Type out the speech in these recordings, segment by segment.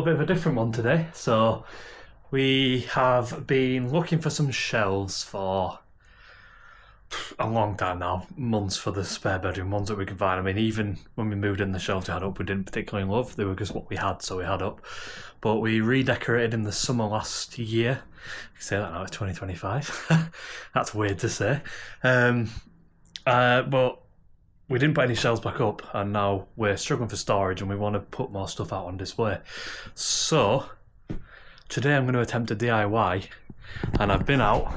A bit of a different one today. So we have been looking for some shelves for a long time now, months, for the spare bedroom, ones that we could find. I mean, even when we moved in, the shelves we had up we didn't particularly love. They were just what we had, so we had up. But we redecorated in the summer last year. I can say that now, it's 2025. That's weird to say. But we didn't put any shelves back up, and now we're struggling for storage and we want to put more stuff out on display. So today I'm going to attempt a DIY, and I've been out.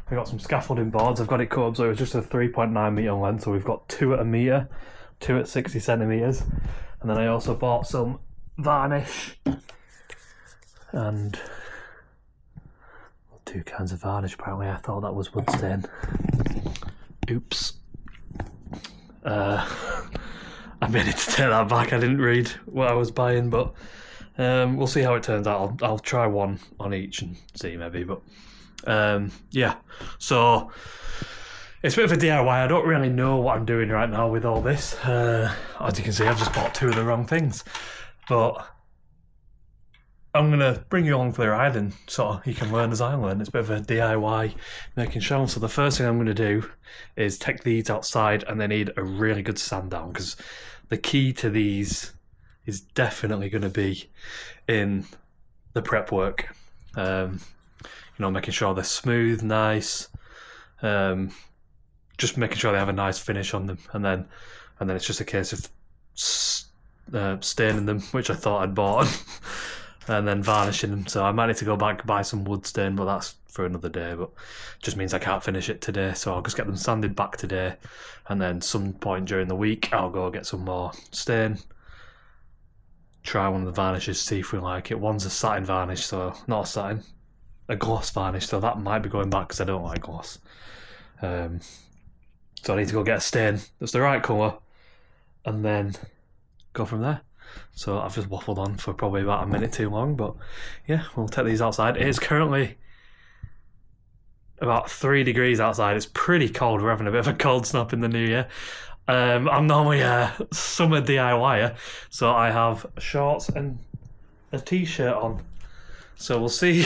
We got some scaffolding boards. I've got it cut up so it was just a 3.9 metre length, so we've got 2 at a metre, 2 at 60 centimetres, and then I also bought some varnish and 2 kinds of varnish. Apparently I thought that was wood stain. Oops. I made it to take that back. I didn't read what I was buying, but we'll see how it turns out. I'll try one on each and see maybe, but yeah. So it's a bit of a DIY. I don't really know what I'm doing right now with all this. As you can see, I've just bought 2 of the wrong things, but I'm going to bring you along for the ride and sort of you can learn as I learn. It's a bit of a DIY making shelves. So the first thing I'm going to do is take these outside, and they need a really good sand down, because the key to these is definitely going to be in the prep work. Making sure they're smooth, nice, just making sure they have a nice finish on them, and then it's just a case of staining them, which I thought I'd bought. And then varnishing them. So I might need to go back and buy some wood stain, but that's for another day. But just means I can't finish it today, so I'll just get them sanded back today, and then some point during the week I'll go get some more stain, try one of the varnishes, see if we like it. One's a satin varnish, so not a satin, a gloss varnish, so that might be going back because I don't like gloss. So I need to go get a stain that's the right colour and then go from there. So I've just waffled on for probably about a minute too long, but yeah, we'll take these outside. It is currently about 3 degrees outside. It's pretty cold. We're having a bit of a cold snap in the new year. I'm normally a summer DIYer, so I have shorts and a t-shirt on. So we'll see.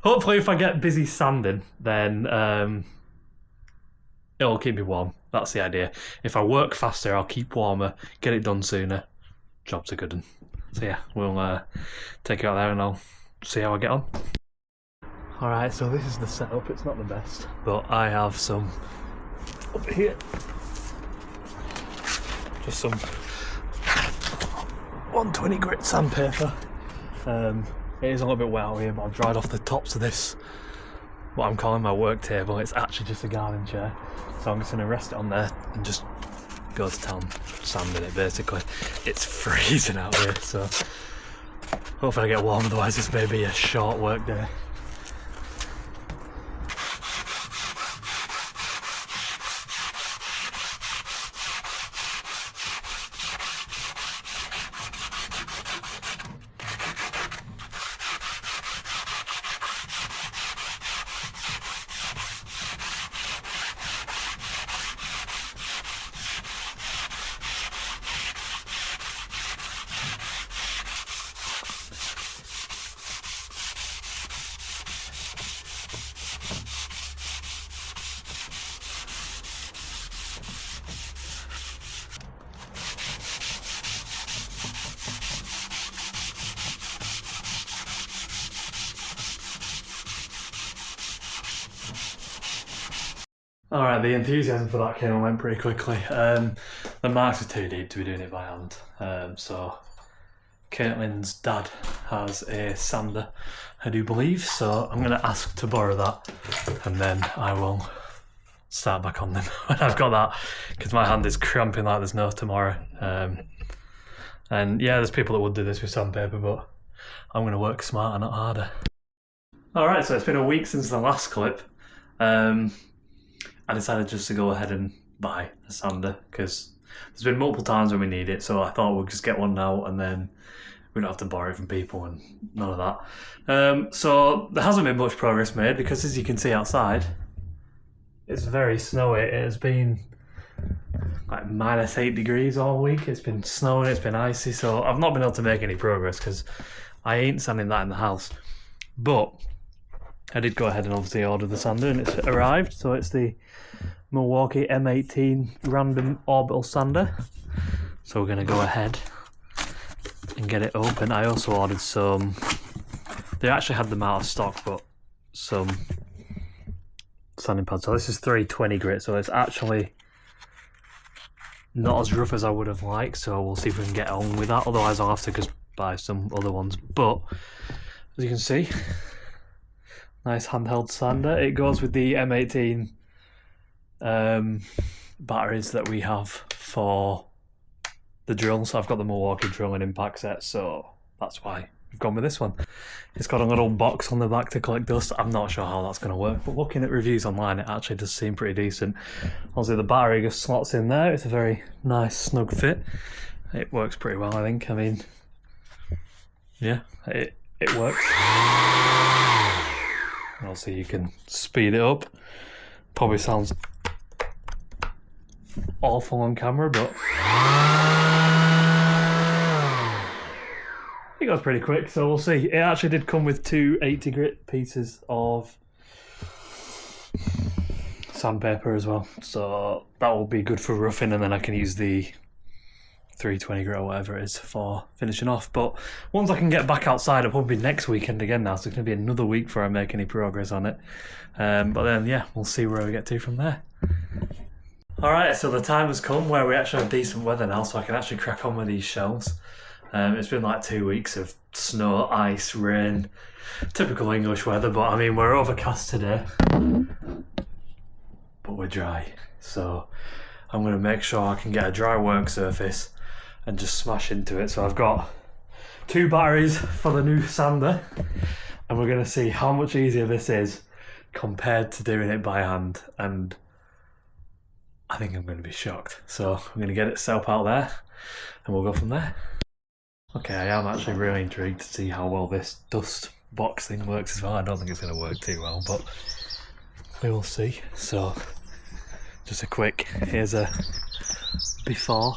Hopefully if I get busy sanding, then it'll keep me warm. That's the idea. If I work faster, I'll keep warmer, get it done sooner. Job's a good one. So yeah, we'll take it out there and I'll see how I get on. Alright, so this is the setup. It's not the best, but I have some up here. Just some 120 grit sandpaper. It is a little bit wet out here, but I've dried off the tops of this, what I'm calling my work table. It's actually just a garden chair, so I'm just going to rest it on there and just go to town sanding it. Basically, it's freezing out here, so hopefully I get warm, otherwise this may be a short work day. Alright, the enthusiasm for that came and went pretty quickly. The marks are too deep to be doing it by hand. So Caitlin's dad has a sander, I do believe, so I'm going to ask to borrow that, and then I will start back on them when I've got that, because my hand is cramping like there's no tomorrow. And yeah, there's people that would do this with sandpaper, but I'm going to work smarter, not harder. Alright, so it's been a week since the last clip. I decided just to go ahead and buy a sander, because there's been multiple times when we need it, so I thought we'd just get one now and then we don't have to borrow it from people and none of that. So there hasn't been much progress made, because as you can see outside, it's very snowy. It has been like -8 degrees all week. It's been snowing, it's been icy, so I've not been able to make any progress because I ain't sanding that in the house. But I did go ahead and obviously order the sander, and it's arrived. So it's the Milwaukee M18 random orbital sander. So we're going to go ahead and get it open. I also ordered some, they actually had them out of stock, but some sanding pads. So this is 320 grit, so it's actually not as rough as I would have liked, so we'll see if we can get on with that. Otherwise I'll have to just buy some other ones. But as you can see, nice handheld sander. It goes with the M18 batteries that we have for the drill. So I've got the Milwaukee drill and impact set, so that's why we've gone with this one. It's got a little box on the back to collect dust. I'm not sure how that's going to work, but looking at reviews online, it actually does seem pretty decent. Obviously the battery just slots in there. It's a very nice snug fit. It works pretty well, I think. I mean, yeah, it works. Also you can speed it up. Probably sounds awful on camera, but it goes pretty quick, so we'll see. It actually did come with two 80 grit pieces of sandpaper as well, so that will be good for roughing, and then I can use the 320 grit or whatever it is for finishing off. But once I can get back outside, it'll probably be next weekend again now, so it's going to be another week before I make any progress on it. But then, yeah, we'll see where we get to from there. Alright, so the time has come where we actually have decent weather now, so I can actually crack on with these shelves. It's been like 2 weeks of snow, ice, rain, typical English weather, but I mean, we're overcast today, but we're dry. So I'm going to make sure I can get a dry work surface and just smash into it. So I've got 2 batteries for the new sander, and we're going to see how much easier this is compared to doing it by hand, and I think I'm going to be shocked. So I'm going to get it set up out there and we'll go from there. Okay, I am actually really intrigued to see how well this dust box thing works as well. I don't think it's going to work too well, but we will see. So just a quick, here's a before.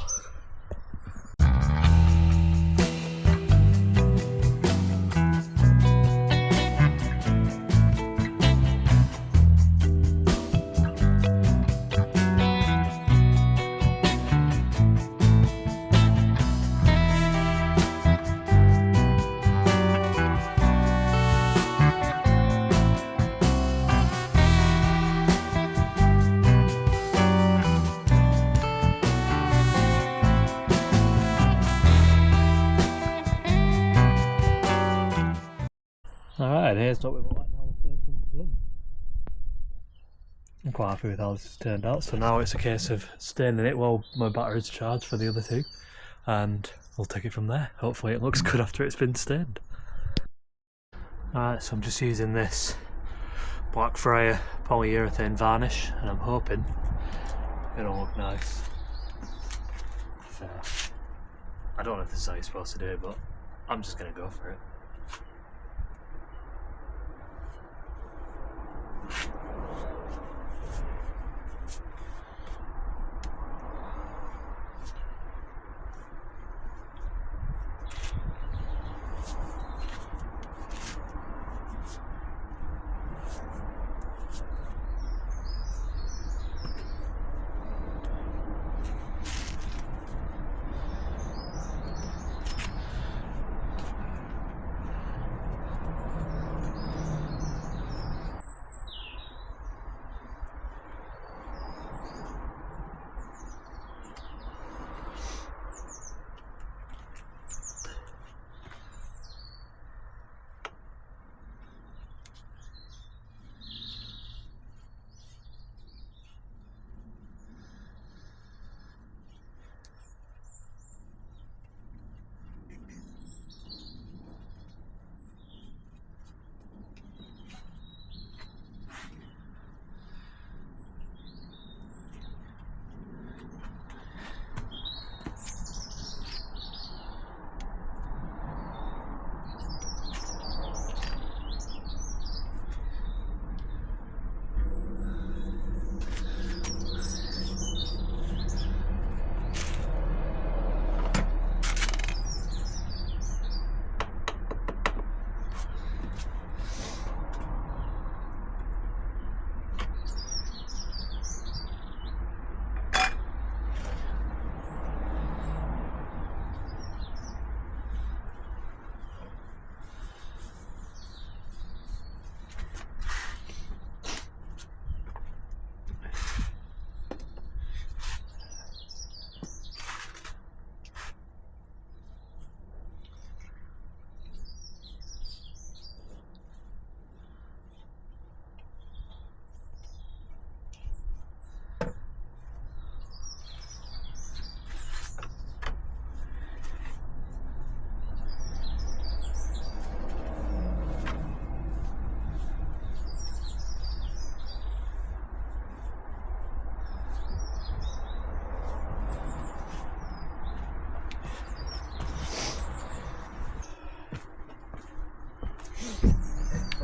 Alright, here's what we look like now the first one's done. I'm quite happy with how this has turned out, so now it's a case of staining it while my battery's charged for the other 2, and we'll take it from there. Hopefully it looks good after it's been stained. Alright, so I'm just using this Blackfriar polyurethane varnish, and I'm hoping it'll look nice. So, I don't know if this is how you're supposed to do it, but I'm just going to go for it.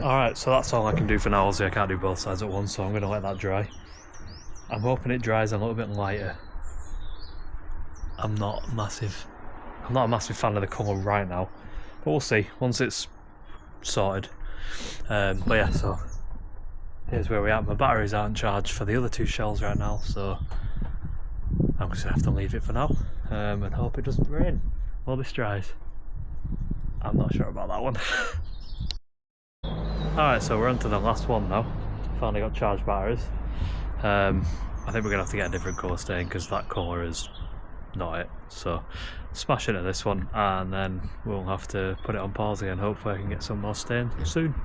Alright, so that's all I can do for now. Obviously I can't do both sides at once, so I'm going to let that dry. I'm hoping it dries a little bit lighter. I'm not a massive fan of the colour right now, but we'll see once it's sorted. But yeah, so here's where we are. My batteries aren't charged for the other two shells right now, so I'm just going to have to leave it for now and hope it doesn't rain while this dries. I'm not sure about that one. Alright, so we're on to the last one now. Finally got charged batteries. I think we're going to have to get a different colour stain because that colour is not it. So smash into this one and then we'll have to put it on pause again. Hopefully I can get some more stain soon.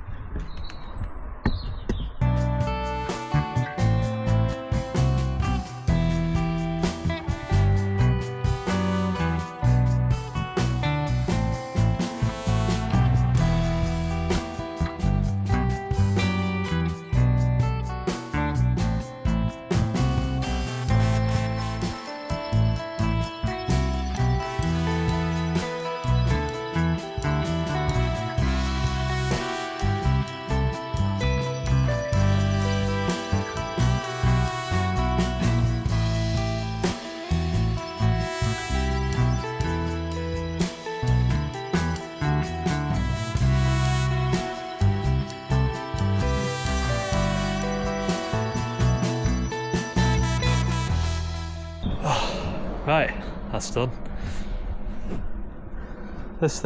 Right, that's done. This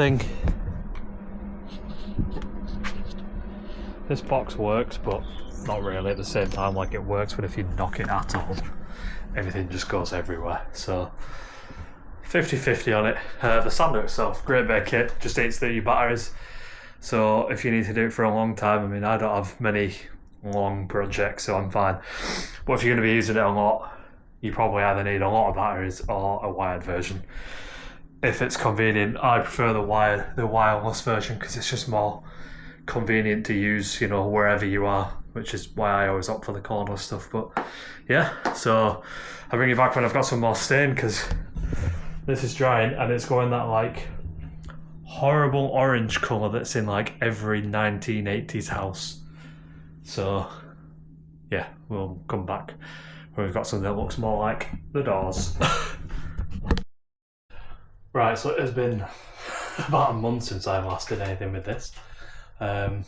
box works, but not really at the same time. Like, it works, but if you knock it at all, everything just goes everywhere. So 50-50 on it. The sander itself, great bit of kit, just eats through your batteries. So if you need to do it for a long time, I mean, I don't have many long projects, so I'm fine. But if you're going to be using it a lot, you probably either need a lot of batteries or a wired version. If it's convenient, I prefer the wireless version because it's just more convenient to use, you know, wherever you are, which is why I always opt for the cordless stuff. But yeah, so I'll bring you back when I've got some more stain because this is drying and it's going that like horrible orange colour that's in like every 1980s house. So yeah, we'll come back when we've got something that looks more like the doors. Right, so it has been about a month since I've last did anything with this. But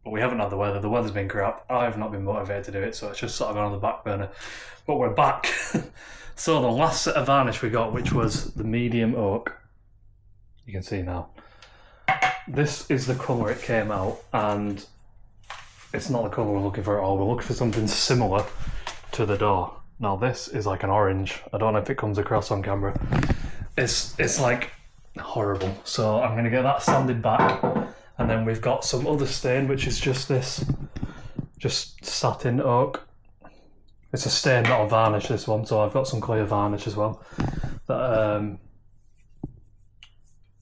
we haven't had the weather. The weather's been crap. I've not been motivated to do it, so it's just sort of gone on the back burner. But we're back. So the last set of varnish we got, which was the medium oak, you can see now. This is the colour it came out, and it's not the colour we're looking for at all. We're looking for something similar to the door. Now this is like an orange. I don't know if it comes across on camera. It's like horrible. So I'm gonna get that sanded back, and then we've got some other stain which is just this, just satin oak. It's a stain, not a varnish, this one. So I've got some clear varnish as well that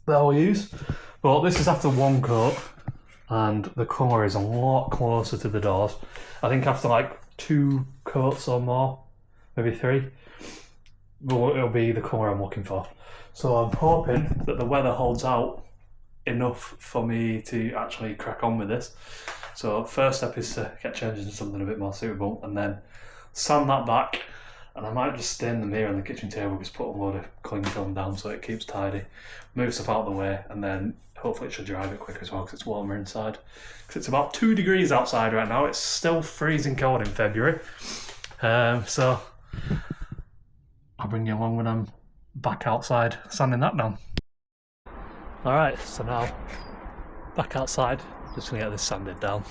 I'll use. But this is after one coat, and the colour is a lot closer to the doors. I think after like 2 coats or more, maybe 3, it'll be the colour I'm looking for. So I'm hoping that the weather holds out enough for me to actually crack on with this. So first step is to get changed into something a bit more suitable, and then sand that back, and I might just stain the mirror on the kitchen table, just put a load of cling film down so it keeps tidy, move stuff out of the way, and then hopefully it should dry a bit quicker as well because it's warmer inside. Because it's about 2 degrees outside right now. It's still freezing cold in February. So I'll bring you along when I'm back outside sanding that down. Alright, so now back outside, just gonna get this sanded down.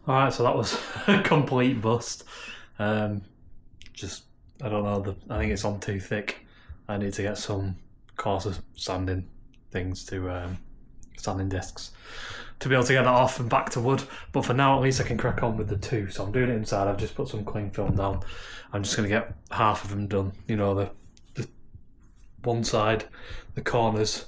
Alright, so that was a complete bust. Just, I don't know, I think it's on too thick. I need to get some coarser sanding things to, sanding discs to be able to get that off and back to wood. But for now, at least I can crack on with the two. So I'm doing it inside. I've just put some cling film down. I'm just going to get half of them done. You know, the one side, the corners,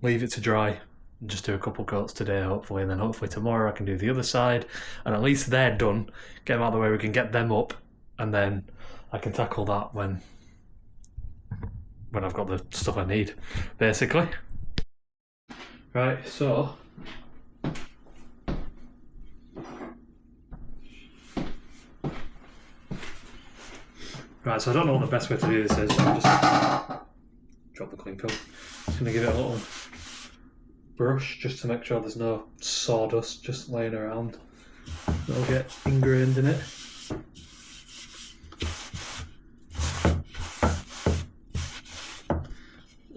leave it to dry, and just do a couple coats today, hopefully, and then hopefully tomorrow I can do the other side, and at least they're done. Get them out of the way. We can get them up, and then I can tackle that when I've got the stuff I need, basically. Right, so I don't know what the best way to do this is. I'm just drop the cling film. Just gonna give it a little brush just to make sure there's no sawdust just laying around. It'll get ingrained in it.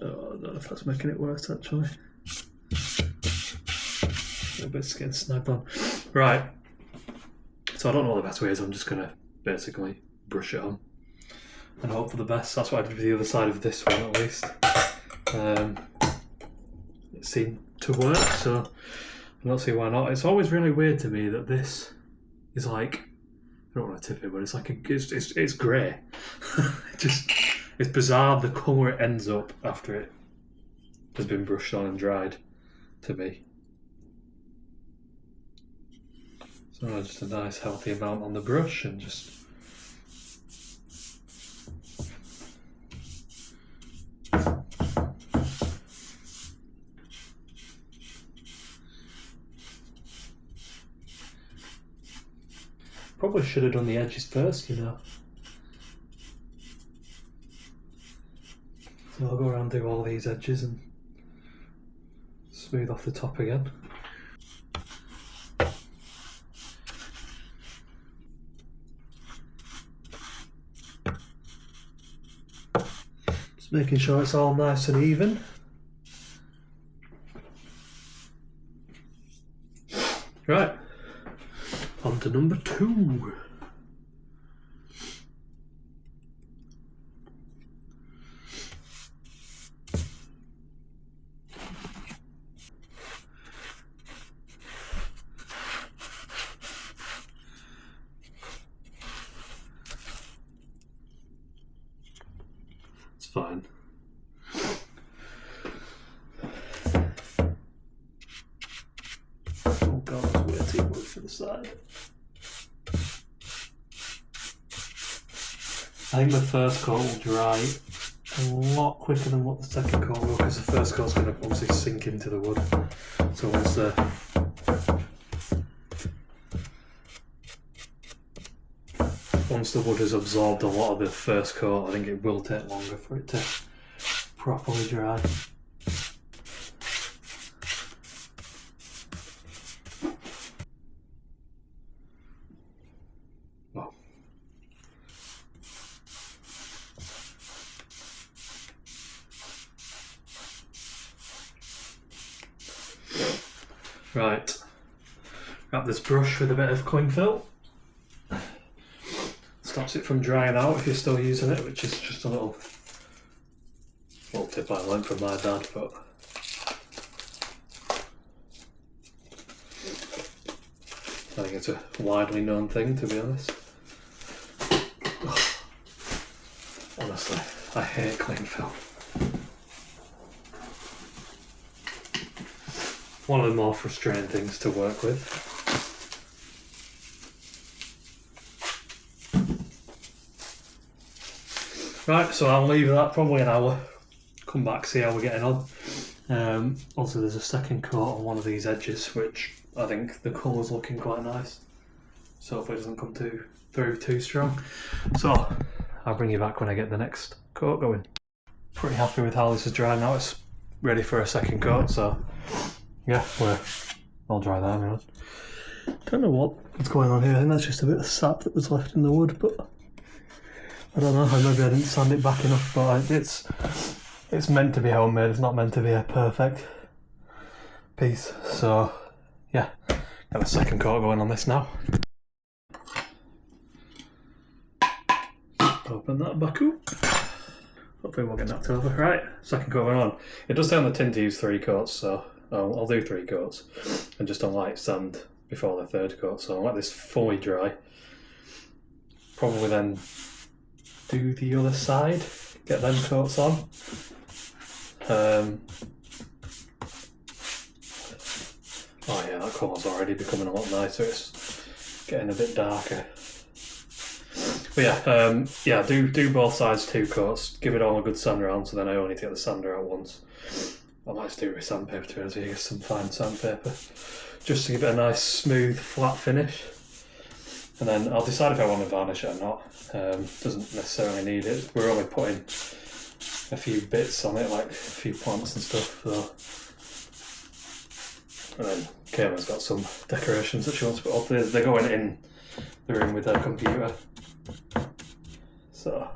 Oh, I don't know if that's making it worse actually. A little bit getting snagged on. Right. So I don't know what the best way is. I'm just gonna basically brush it on and hope for the best. That's what I did with the other side of this one, at least. It seemed to work, so I don't see why not. It's always really weird to me that this is like, I don't want to tip it, but it's like it's grey. It's bizarre the colour it ends up after it has been brushed on and dried, to me. So just a nice healthy amount on the brush and just probably should have done the edges first, you know. So I'll go around and do all these edges and smooth off the top again. Just making sure it's all nice and even. Right, on to number 2. It's fine. Oh god, that's way too much for the side. I think the first coat will dry a lot quicker than what the second coat will, because the first coat's going to obviously sink into the wood. So once the wood has absorbed a lot of the first coat, I think it will take longer for it to properly dry. Right, wrap this brush with a bit of cling film. Stops it from drying out if you're still using it, which is just a little tip I learned from my dad, but I think it's a widely known thing, to be honest. Honestly, I hate cling film. One of the more frustrating things to work with. Right, so I'll leave that probably an hour. Come back, see how we're getting on. Also, there's a second coat on one of these edges, which I think the colour's looking quite nice. So hopefully it doesn't come through too strong. So I'll bring you back when I get the next coat going. Pretty happy with how this is dry now. It's ready for a second coat, so yeah, we're all dry there, man. Don't know what's going on here. I think that's just a bit of sap that was left in the wood, but I don't know. Maybe I didn't sand it back enough, but it's meant to be homemade. It's not meant to be a perfect piece. So yeah, got a second coat going on this now. Open that back up. Hopefully we'll get knocked over. Right, second coat going on. It does say on the tin to use 3 coats, so I'll do 3 coats and just on light sand before the 3rd coat. So I'll let this fully dry. Probably then do the other side, get them coats on. Oh yeah, that colour's already becoming a lot nicer. It's getting a bit darker. But yeah, do both sides 2 coats. Give it all a good sand around, so then I only need to get the sander out once. I might just do it with sandpaper too, as you get some fine sandpaper, just to give it a nice smooth flat finish. And then I'll decide if I want to varnish it or not. Doesn't necessarily need it. We're only putting a few bits on it, like a few plants and stuff. So. And then Kayla's got some decorations that she wants to put up. They're going in the room with her computer. So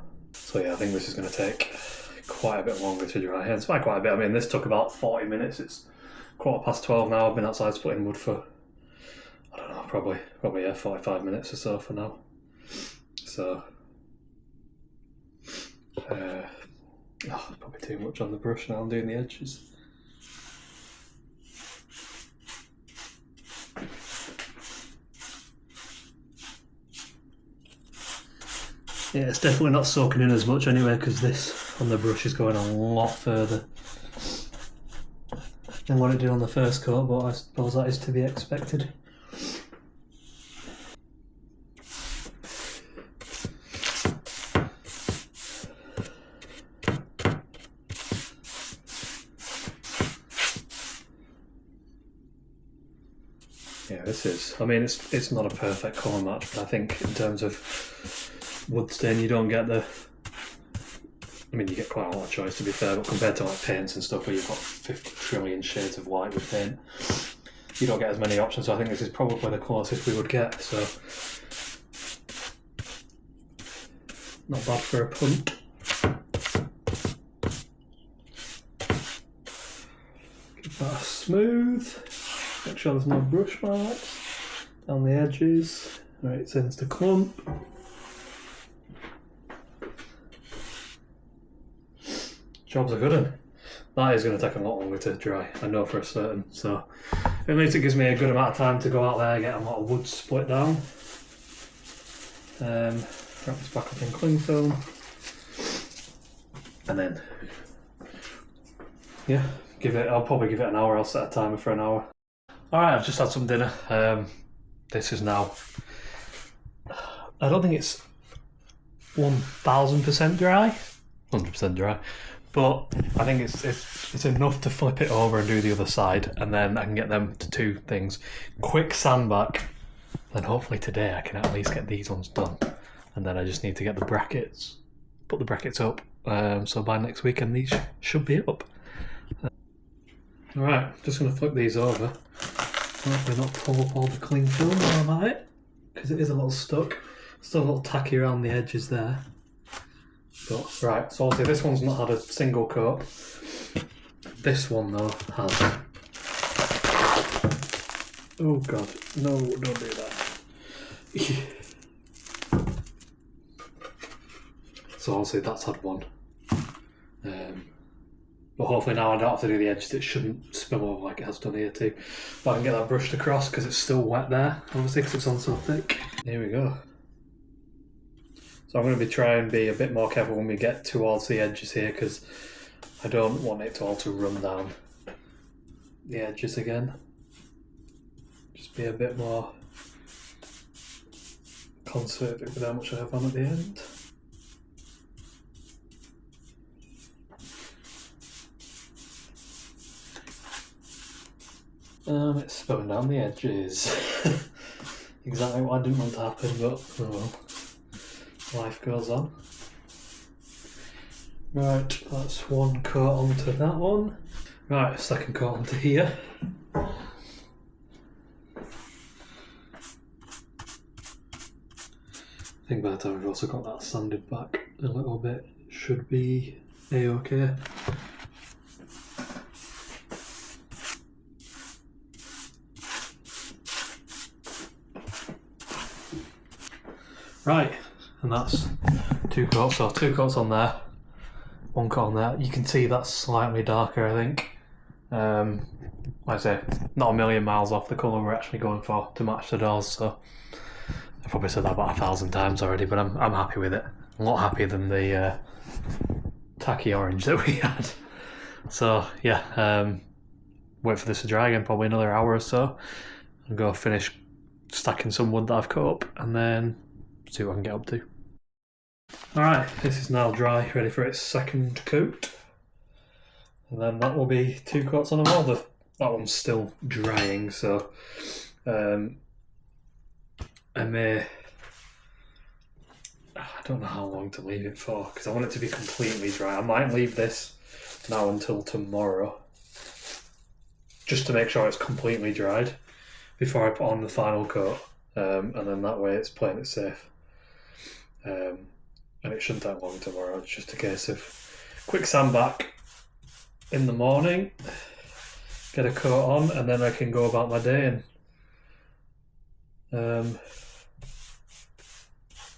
yeah, I think this is going to take quite a bit longer to dry. And it's quite a bit. I mean, this took about 40 minutes. It's 12:15 now. I've been outside splitting wood for, I don't know, probably 45 minutes or so for now. So, probably too much on the brush now. I'm doing the edges. Yeah, it's definitely not soaking in as much anyway, because this on the brush is going a lot further than what it did on the first coat, but I suppose that is to be expected. Yeah, this is, I mean, it's not a perfect colour match, but I think in terms of wood stain, you don't get the, I mean, you get quite a lot of choice to be fair, but compared to like paints and stuff where you've got 50 trillion shades of white with paint, you don't get as many options. So I think this is probably the closest we would get, so not bad for a punt. Give that a smooth, make sure there's no brush marks down the edges. Right, it tends to clump. Job's a good one. That is going to take a lot longer to dry, I know for a certain. So at least it gives me a good amount of time to go out there and get a lot of wood split down. Wrap this back up in cling film. And then, yeah, I'll probably give it an hour. I'll set a timer for an hour. Alright, I've just had some dinner. This is now, I don't think it's 1000% dry, 100% dry. But I think it's enough to flip it over and do the other side, and then I can get them to 2 things. Quick sand back, then hopefully today I can at least get these ones done. And then I just need to get the brackets, put the brackets up, so by next weekend these should be up. Alright, just going to flip these over. Hopefully not pull up all the cling film while I'm at it, because it is a little stuck. Still a little tacky around the edges there. But, right, so obviously this one's not had a single coat. This one though has. Oh god, no, don't do that. So obviously that's had one. But hopefully now I don't have to do the edges. It shouldn't spill over like it has done here too. But I can get that brushed across because it's still wet there, obviously, because it's on so thick. Here we go. So I'm going to try and be a bit more careful when we get towards the edges here, because I don't want it all to run down the edges again. Just be a bit more conservative with how much I have on at the end. It's spilling down the edges. Exactly what I didn't want to happen, but oh well. Life goes on. Right, that's one coat onto that one. Right, second coat onto here. I think by the time we've also got that sanded back a little bit, it should be a-okay. Right, and that's 2 coats, so 2 coats on there, 1 coat on there. You can see that's slightly darker, I think. When like I say, not a million miles off the colour we're actually going for to match the doors, so I've probably said that about 1,000 times already, but I'm happy with it. A lot happier than the tacky orange that we had. So yeah, wait for this to dry again, probably another hour or so, and go finish stacking some wood that I've cut up, and then see what I can get up to. Alright, this is now dry, ready for its second coat. And then that will be 2 coats on the wall. That one's still drying, so I don't know how long to leave it for, because I want it to be completely dry. I might leave this now until tomorrow, just to make sure it's completely dried before I put on the final coat, and then that way it's playing it safe. And it shouldn't take long tomorrow. It's just a case of quick sand back in the morning, get a coat on, and then I can go about my day and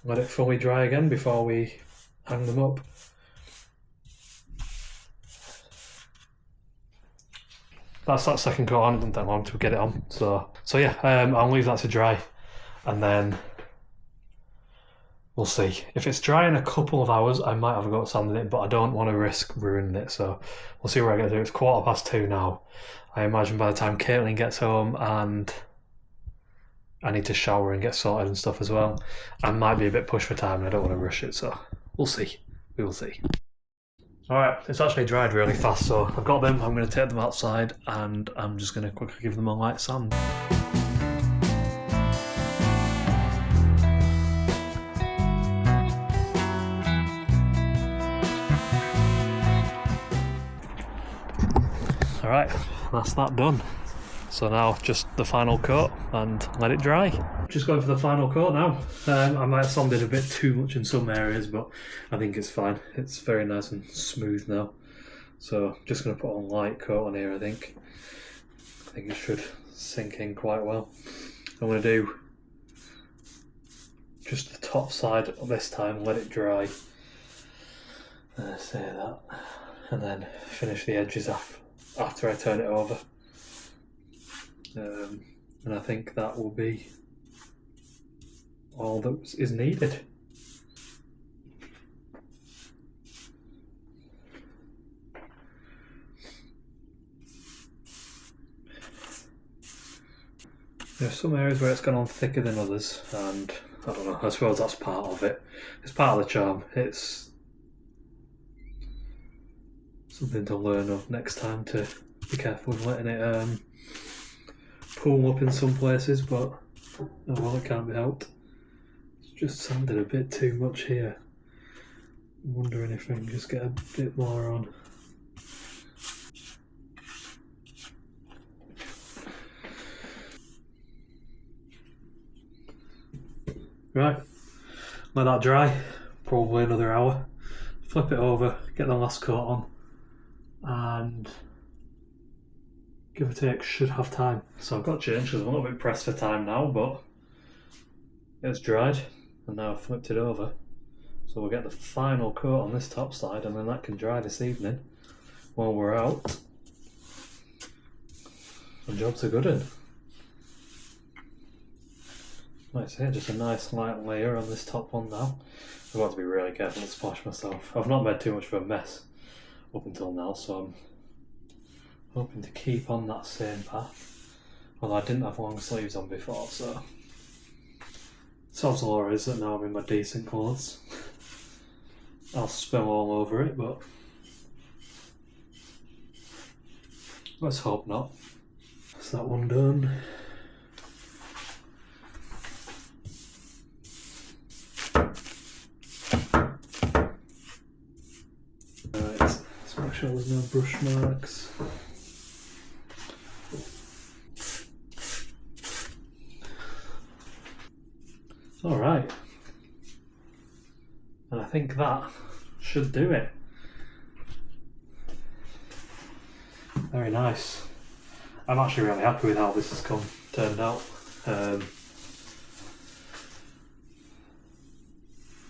let it fully dry again before we hang them up. That's that second coat on. It doesn't take long to get it on. So yeah, I'll leave that to dry, and then we'll see. If it's dry in a couple of hours, I might have a go at sanding it, but I don't want to risk ruining it, so we'll see what I get to do. It's 2:15 now. I imagine by the time Caitlin gets home and I need to shower and get sorted and stuff as well, I might be a bit pushed for time and I don't want to rush it, so we'll see. We will see. Alright, it's actually dried really fast, so I've got them. I'm going to take them outside and I'm just going to quickly give them a light sand. Alright, that's that done. So now just the final coat and let it dry. Just going for the final coat now. I might have sanded a bit too much in some areas, but I think it's fine. It's very nice and smooth now. So just going to put a light coat on here, I think. I think it should sink in quite well. I'm going to do just the top side this time, let it dry. Say that. And then finish the edges after I turn it over. And I think that will be all that is needed. There's some areas where it's gone on thicker than others, and I don't know, I suppose that's part of it. It's part of the charm. It's something to learn of next time, to be careful with letting it pool up in some places, but oh well, it can't be helped. It's just sanded a bit too much here. I'm wondering if I can just get a bit more on. Right, let that dry, probably another hour. Flip it over, get the last coat on, and give or take, should have time. So I've got changed because I'm a little bit pressed for time now, but it's dried and now I've flipped it over. So we'll get the final coat on this top side and then that can dry this evening while we're out. The job's a good one. Like I say, just a nice light layer on this top one now. I've got to be really careful to splash myself. I've not made too much of a mess up until now, so I'm hoping to keep on that same path. Although I didn't have long sleeves on before, so sod's law is that now I'm in my decent clothes. I'll spill all over it, but let's hope not. That's that one done. Right, let's make sure there's no brush marks. Alright, and I think that should do it. Very nice. I'm actually really happy with how this has turned out.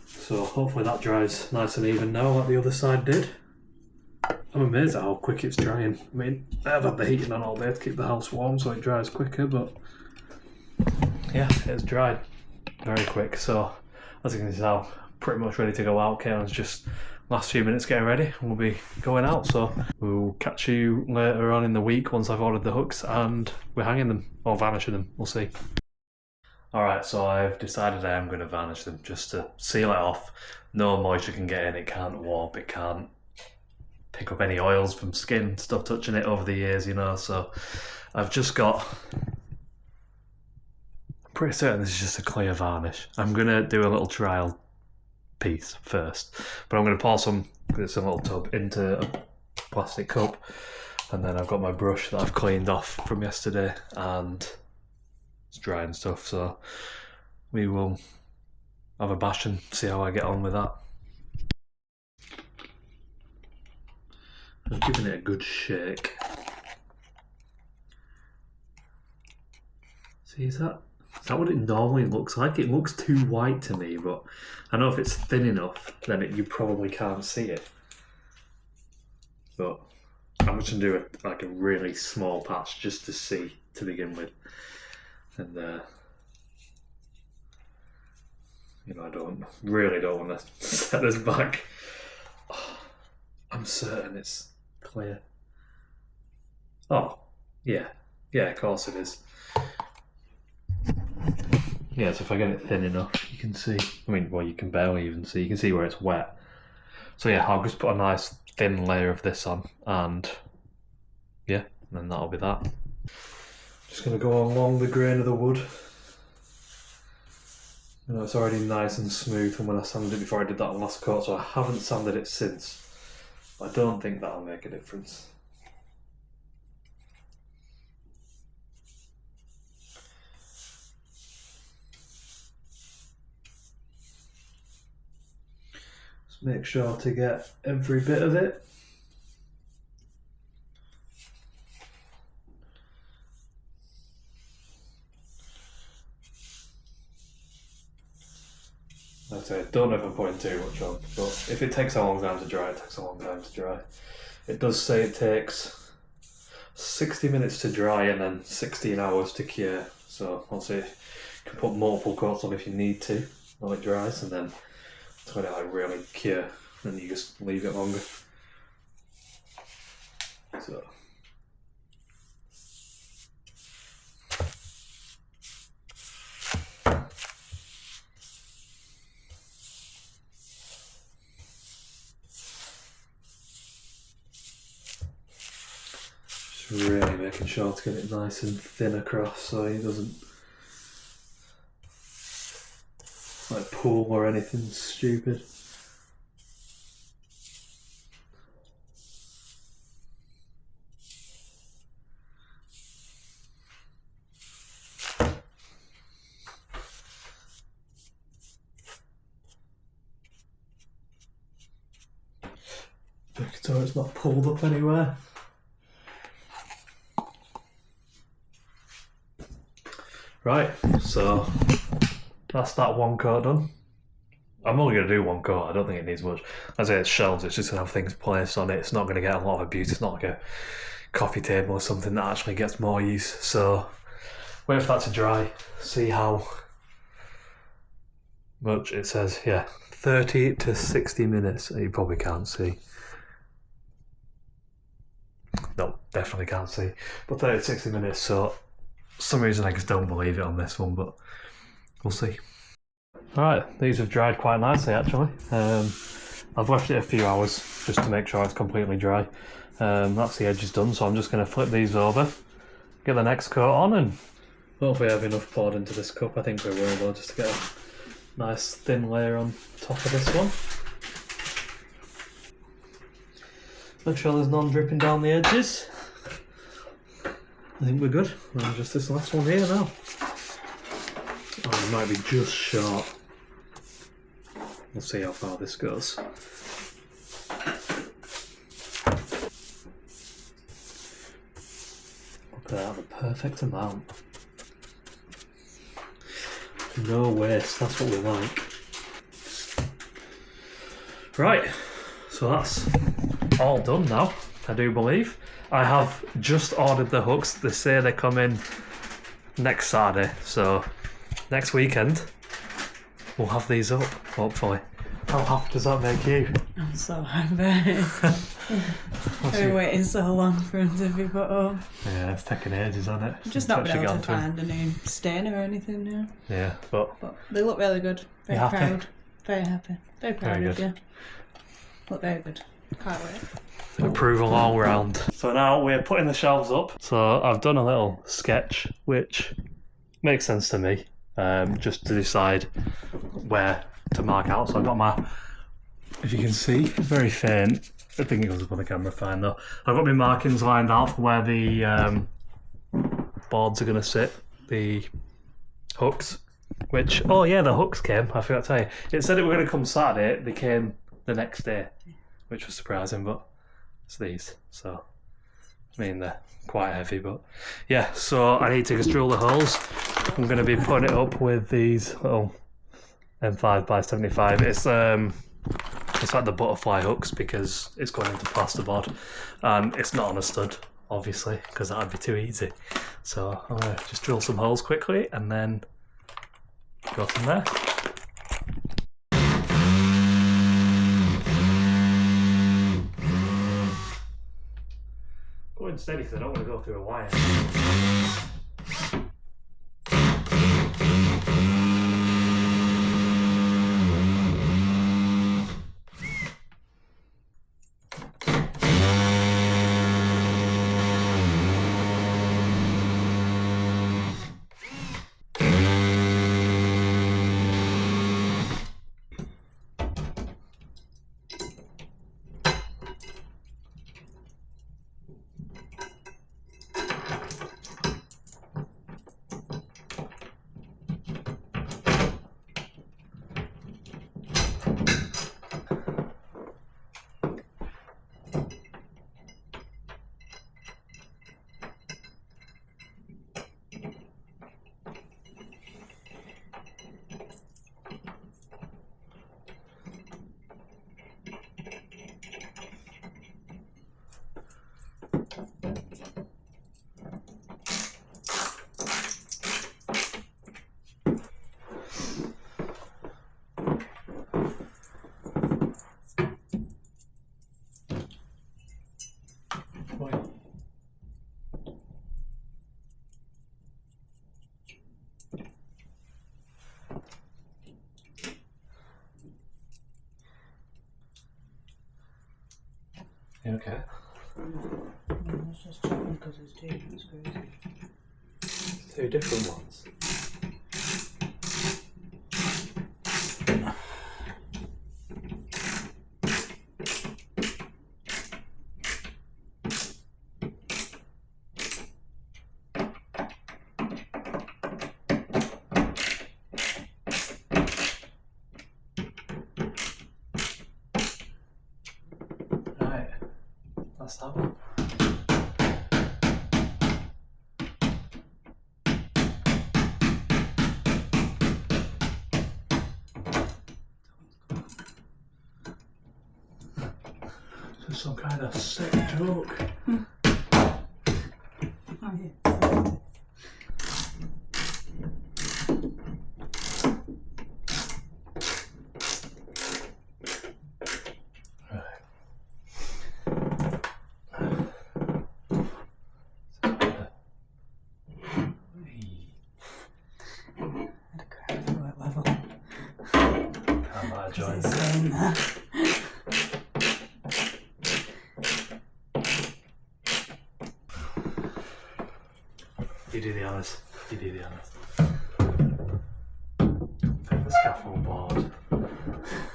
So hopefully that dries nice and even now like the other side did. I'm amazed at how quick it's drying. I mean, I've had the heating on all day to keep the house warm so it dries quicker, but yeah, it's dried very quick. So as you can tell, pretty much ready to go out. Caitlin's just last few minutes getting ready and we'll be going out. So we'll catch you later on in the week once I've ordered the hooks and we're hanging them or vanishing them. We'll see. Alright, so I've decided I am going to vanish them just to seal it off. No moisture can get in, it can't warp, it can't pick up any oils from skin, stuff touching it over the years, you know, so I've just got... I'm pretty certain this is just a clear varnish. I'm going to do a little trial piece first, but I'm going to pour some, it's a little tub, into a plastic cup, and then I've got my brush that I've cleaned off from yesterday, and it's dry and stuff, so we will have a bash and see how I get on with that. I'm giving it a good shake. See, is that what it normally looks like? It looks too white to me, but I know if it's thin enough, then you probably can't see it. But I'm just going to do like a really small patch just to see to begin with. And you know, I really don't want to set this back. Oh, I'm certain it's clear. Oh, yeah, of course it is. Yeah, so if I get it thin enough, you can see. I mean, well, you can barely even see. You can see where it's wet. So yeah, I'll just put a nice thin layer of this on, and yeah, and then that'll be that. Just going to go along the grain of the wood. You know, it's already nice and smooth from when I sanded it before I did that last coat, so I haven't sanded it since. I don't think that'll make a difference. Just make sure to get every bit of it. Like I say, don't know if I'm putting too much on, but if it takes a long time to dry, it takes a long time to dry. It does say it takes 60 minutes to dry and then 16 hours to cure. So I'll say you can put multiple coats on if you need to while it dries, and then when it like really cure, then you just leave it longer. So. Really making sure to get it nice and thin across so it doesn't like pull or anything stupid. Making sure it's not pulled up anywhere. Right, so that's that one coat done. I'm only going to do one coat, I don't think it needs much. As I say, it's shelves, it's just going to have things placed on it. It's not going to get a lot of abuse. It's not like a coffee table or something that actually gets more use. So wait for that to dry, see how much it says. Yeah, 30 to 60 minutes. You probably can't see. No, definitely can't see. But 30 to 60 minutes, so for some reason I just don't believe it on this one, but we'll see. Alright, these have dried quite nicely actually. I've left it a few hours just to make sure it's completely dry. That's the edges done, so I'm just going to flip these over, get the next coat on, and hopefully I have enough poured into this cup. I think we will though, just to get a nice thin layer on top of this one. Make sure there's none dripping down the edges. I think we're good. And just this last one here now. Oh, it might be just short. We'll see how far this goes. Look at that, the perfect amount. No waste, that's what we like. Right, so that's all done now, I do believe. I have just ordered the hooks. They say they come in next Saturday, so next weekend we'll have these up, hopefully. How happy does that make you? I'm so happy. I've been waiting so long for them to be put up. Yeah, it's taking ages, hasn't it? I've just not been able to find any stain or anything now. Yeah, but they look really good. Very proud. Very happy. Very proud very of you. Look very good. Can't wait. Approval all round. So now we're putting the shelves up. So I've done a little sketch, which makes sense to me, just to decide where to mark out. So I've got my, if you can see, it's very faint. I think it goes up on the camera fine though. I've got my markings lined out for where the boards are going to sit, the hooks, which, oh yeah, the hooks came, I forgot to tell you. It said it were going to come Saturday, they came the next day, which was surprising, but it's these, so I mean they're quite heavy, but yeah, so I need to just drill the holes. I'm going to be putting it up with these little M5 by 75. It's like the butterfly hooks because it's going into plasterboard and it's not on a stud, obviously, because that'd be too easy. So I'm going to just drill some holes quickly and then go from there. Going steady because I don't want to go through a wire. You okay? Let's just check because it's two different screws. Two different ones. Right, that's that one. This is some kind of sick joke. Oh, yeah. Join. You do the honours. You do the honours. Take the scaffold board.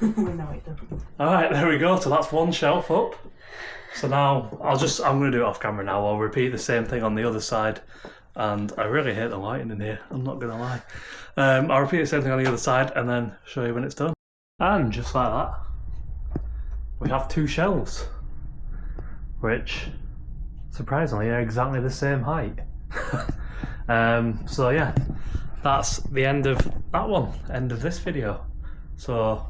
We know it does. Alright, there we go. So that's one shelf up. So now I'm going to do it off camera now. I'll repeat the same thing on the other side. And I really hate the lighting in here, I'm not going to lie. I'll repeat the same thing on the other side and then show you when it's done. And just like that, we have two shelves, which surprisingly are exactly the same height. So yeah, that's the end of that one, end of this video. So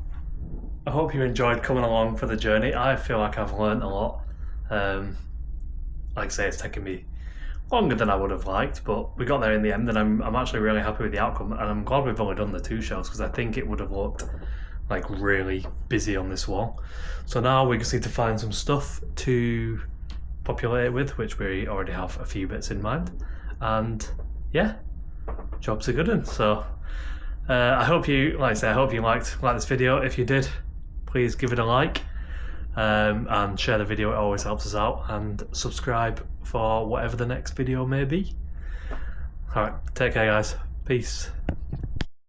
I hope you enjoyed coming along for the journey. I feel like I've learnt a lot. Like I say, it's taken me longer than I would have liked, but we got there in the end, and I'm actually really happy with the outcome, and I'm glad we've only done the 2 shelves because I think it would have looked like really busy on this wall. So now we just need to find some stuff to populate it with, which we already have a few bits in mind, and yeah, job's a good one. So I hope you, like I say, I hope you liked this video. If you did, please give it a like. And share the video, it always helps us out, and subscribe for whatever the next video may be. Alright, take care guys, peace.